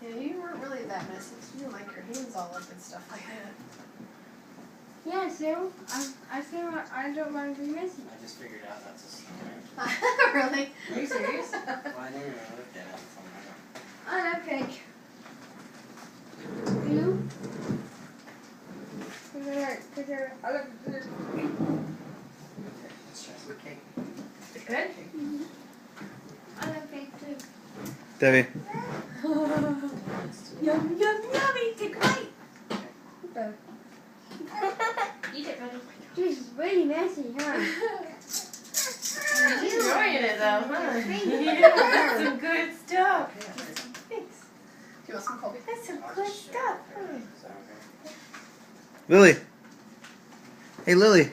Yeah, you weren't really that messy. You didn't like your hands all up and stuff like that. Yeah, so I feel like I don't want to be messy. I just figured out that's a snowman. Really? Are you serious? Well, I never really looked at it before. I love cake. You? I love food. Let's try some cake. Is it good? I love cake too. Debbie. Yum, yum, yummy. Take a bite. Okay. Eat it, buddy. This is really messy, huh? You're enjoying it though, huh? Yeah. Some good stuff. Thanks. Thanks. Do you want some Colby? That's some I'll good just share stuff. it there. Is that okay? Lily. Hey, Lily.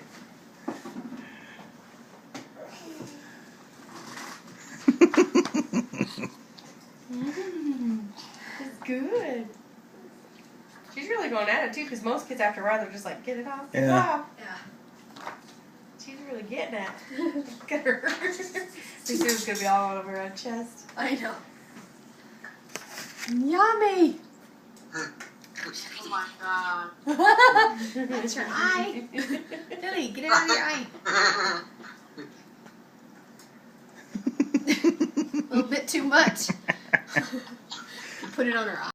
It's good. She's really going at it too, because most kids after a while they're just like, get it off, get it Yeah. off. Yeah. She's really getting at it. Look at her. This is gonna be all over her chest. I know. Yummy. Oh my god. That's her eye. Lily, get it out of your eye. A little bit too much. Put it on her eye.